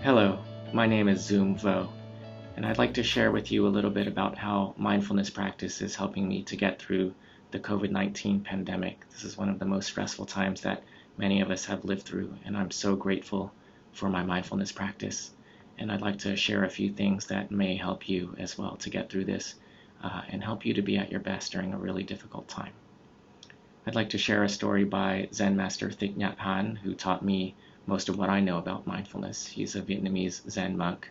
Hello, my name is Dzung Vo, and I'd like to share with you a little bit about how mindfulness practice is helping me to get through the COVID-19 pandemic. This is one of the most stressful times that many of us have lived through, and I'm so grateful for my mindfulness practice. And I'd like to share a few things that may help you as well to get through this and help you to be at your best during a really difficult time. I'd like to share a story by Zen master Thich Nhat Hanh, who taught me most of what I know about mindfulness. He's a Vietnamese Zen monk,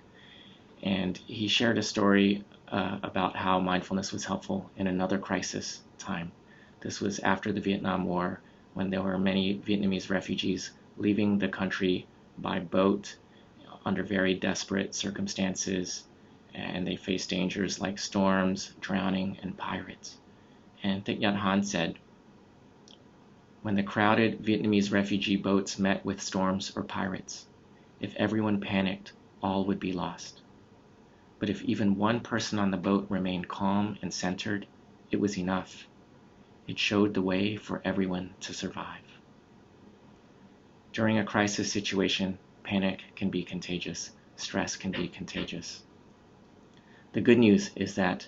and he shared a story about how mindfulness was helpful in another crisis time. This was after the Vietnam War, when there were many Vietnamese refugees leaving the country by boat under very desperate circumstances, and they faced dangers like storms, drowning, and pirates. And Thich Nhat Hanh said, when the crowded Vietnamese refugee boats met with storms or pirates, if everyone panicked, all would be lost. But if even one person on the boat remained calm and centered, it was enough. It showed the way for everyone to survive. During a crisis situation, panic can be contagious. Stress can be contagious. The good news is that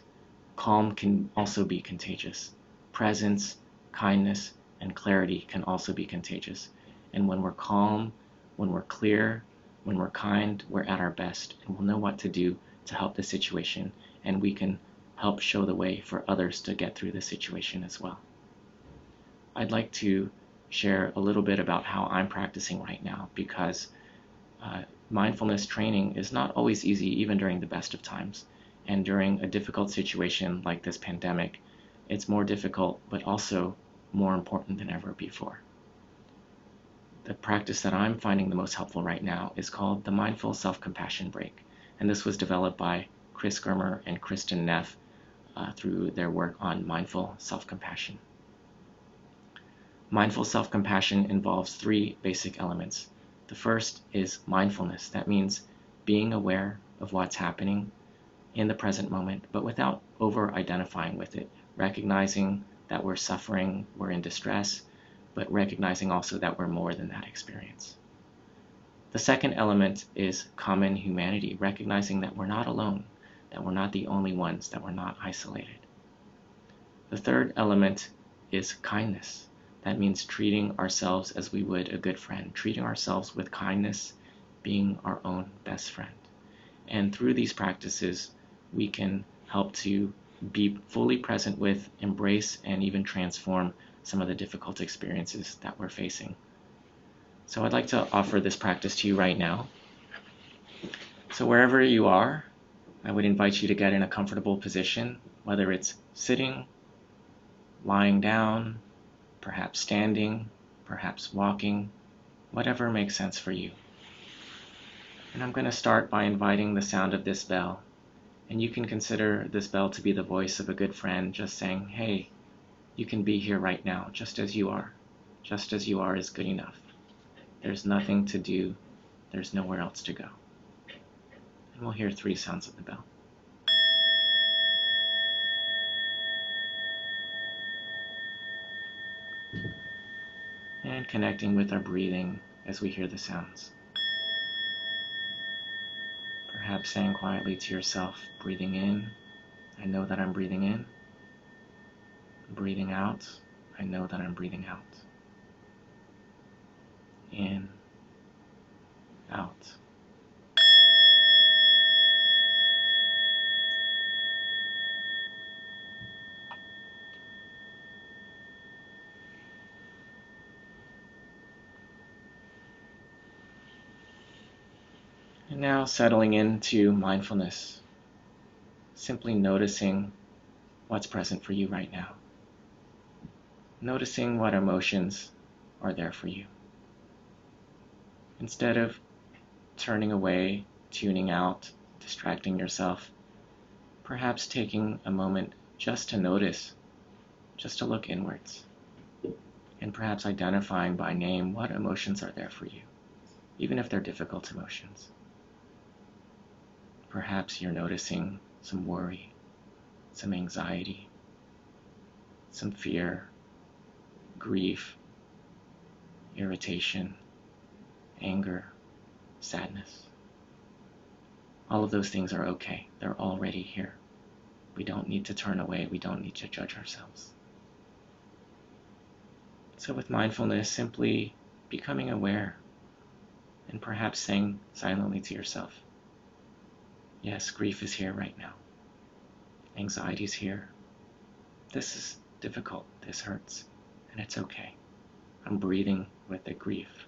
calm can also be contagious. Presence, kindness, and clarity can also be contagious. And when we're calm, when we're clear, when we're kind, we're at our best, and we'll know what to do to help the situation, and we can help show the way for others to get through the situation as well. I'd like to share a little bit about how I'm practicing right now, because mindfulness training is not always easy, even during the best of times. And during a difficult situation like this pandemic, it's more difficult, but also more important than ever before. The practice that I'm finding the most helpful right now is called the Mindful Self-Compassion Break. And this was developed by Chris Germer and Kristen Neff through their work on mindful self-compassion. Mindful self-compassion involves three basic elements. The first is mindfulness. That means being aware of what's happening in the present moment, but without over-identifying with it, recognizing that we're suffering, we're in distress, but recognizing also that we're more than that experience. The second element is common humanity, recognizing that we're not alone, that we're not the only ones, that we're not isolated. The third element is kindness. That means treating ourselves as we would a good friend, treating ourselves with kindness, being our own best friend. And through these practices, we can help to be fully present with, embrace, and even transform some of the difficult experiences that we're facing. So I'd like to offer this practice to you right now. So wherever you are, I would invite you to get in a comfortable position, whether it's sitting, lying down, perhaps standing, perhaps walking, whatever makes sense for you. And I'm going to start by inviting the sound of this bell. And you can consider this bell to be the voice of a good friend, just saying, hey, you can be here right now, just as you are. Just as you are is good enough. There's nothing to do. There's nowhere else to go. And we'll hear three sounds of the bell. And connecting with our breathing as we hear the sounds. Perhaps saying quietly to yourself, breathing in, I know that I'm breathing in. Breathing out, I know that I'm breathing out. In, out. And now settling into mindfulness, simply noticing what's present for you right now. Noticing what emotions are there for you. Instead of turning away, tuning out, distracting yourself, perhaps taking a moment just to notice, just to look inwards, and perhaps identifying by name what emotions are there for you, even if they're difficult emotions. Perhaps you're noticing some worry, some anxiety, some fear, grief, irritation, anger, sadness. all of those things are okay. They're already here. We don't need to turn away. We don't need to judge ourselves. So with mindfulness, simply becoming aware and perhaps saying silently to yourself, yes, grief is here right now. Anxiety is here. This is difficult. This hurts. And it's okay. I'm breathing with the grief.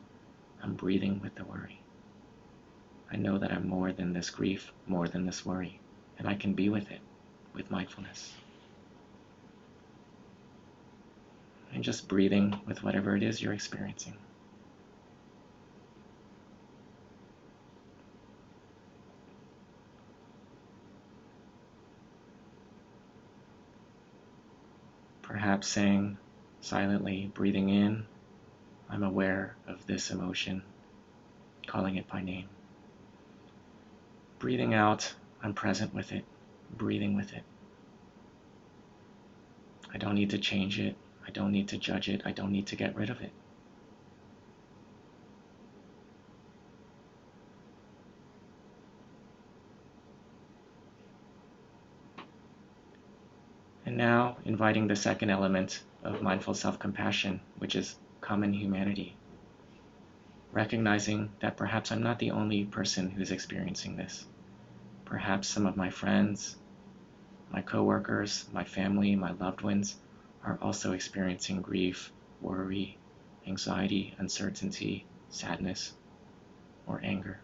I'm breathing with the worry. I know that I'm more than this grief, more than this worry, and I can be with it with mindfulness. And just breathing with whatever it is you're experiencing. Perhaps saying silently, breathing in, I'm aware of this emotion, calling it by name. Breathing out, I'm present with it, breathing with it. I don't need to change it. I don't need to judge it. I don't need to get rid of it. And now, inviting the second element of mindful self-compassion, which is common humanity. Recognizing that perhaps I'm not the only person who's experiencing this. Perhaps some of my friends, my coworkers, my family, my loved ones are also experiencing grief, worry, anxiety, uncertainty, sadness, or anger.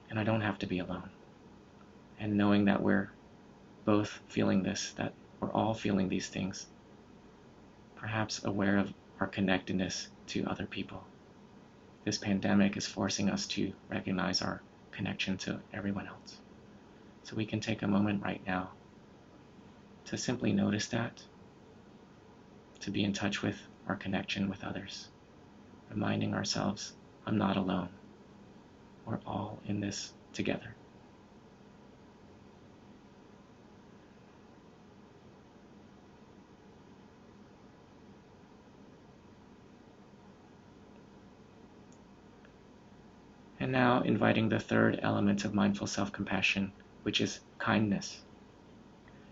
And I don't have to be alone. And knowing that we're both feeling this, that we're all feeling these things, perhaps aware of our connectedness to other people. This pandemic is forcing us to recognize our connection to everyone else. So we can take a moment right now to simply notice that, to be in touch with our connection with others, reminding ourselves, I'm not alone. We're all in this together. And now inviting the third element of mindful self-compassion, which is kindness.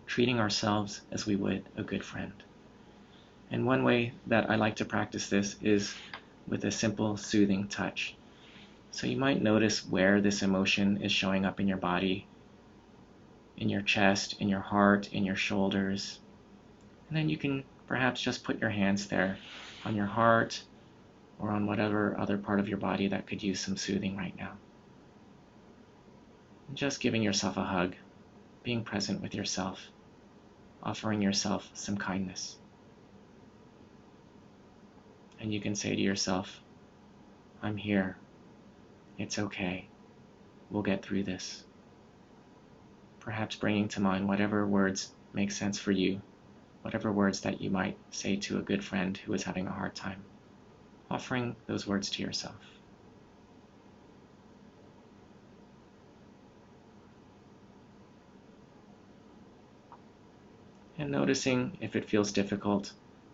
Treating ourselves as we would a good friend. And one way that I like to practice this is with a simple, soothing touch. So you might notice where this emotion is showing up in your body, in your chest, in your heart, in your shoulders. And then you can perhaps just put your hands there on your heart, or on whatever other part of your body that could use some soothing right now. And just giving yourself a hug, being present with yourself, offering yourself some kindness. And you can say to yourself, I'm here. It's okay. We'll get through this. Perhaps bringing to mind whatever words make sense for you, whatever words that you might say to a good friend who is having a hard time. Offering those words to yourself. And noticing if it feels difficult,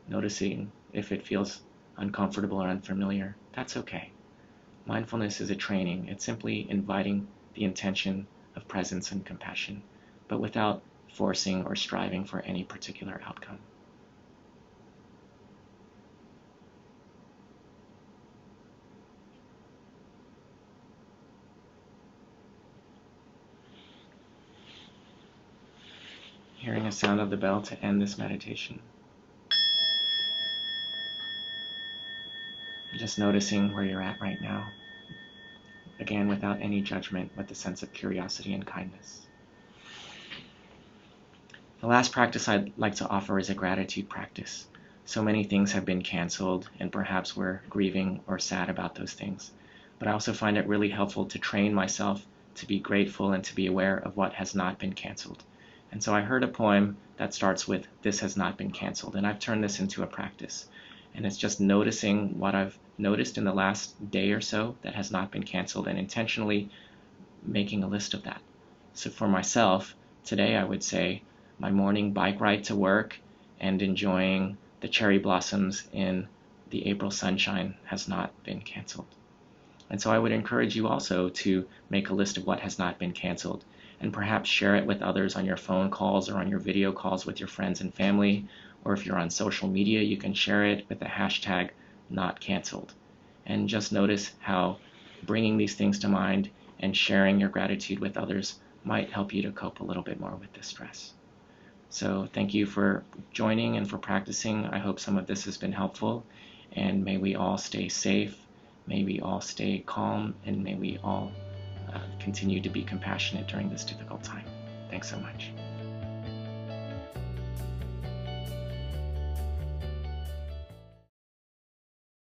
noticing if it feels uncomfortable or unfamiliar, that's okay. Mindfulness is a training. It's simply inviting the intention of presence and compassion, but without forcing or striving for any particular outcome. Hearing a sound of the bell to end this meditation. Just noticing where you're at right now. Again, without any judgment, with a sense of curiosity and kindness. The last practice I'd like to offer is a gratitude practice. So many things have been canceled, and perhaps we're grieving or sad about those things. But I also find it really helpful to train myself to be grateful and to be aware of what has not been canceled. And so I heard a poem that starts with, "This has not been canceled," and I've turned this into a practice. And it's just noticing what I've noticed in the last day or so that has not been canceled and intentionally making a list of that. So for myself, today I would say my morning bike ride to work and enjoying the cherry blossoms in the April sunshine has not been canceled. And so I would encourage you also to make a list of what has not been canceled, and perhaps share it with others on your phone calls or on your video calls with your friends and family, or if you're on social media, you can share it with the hashtag #NotCanceled. And just notice how bringing these things to mind and sharing your gratitude with others might help you to cope a little bit more with this stress. So thank you for joining and for practicing. I hope some of this has been helpful, and may we all stay safe, may we all stay calm, and may we all continue to be compassionate during this difficult time. Thanks so much.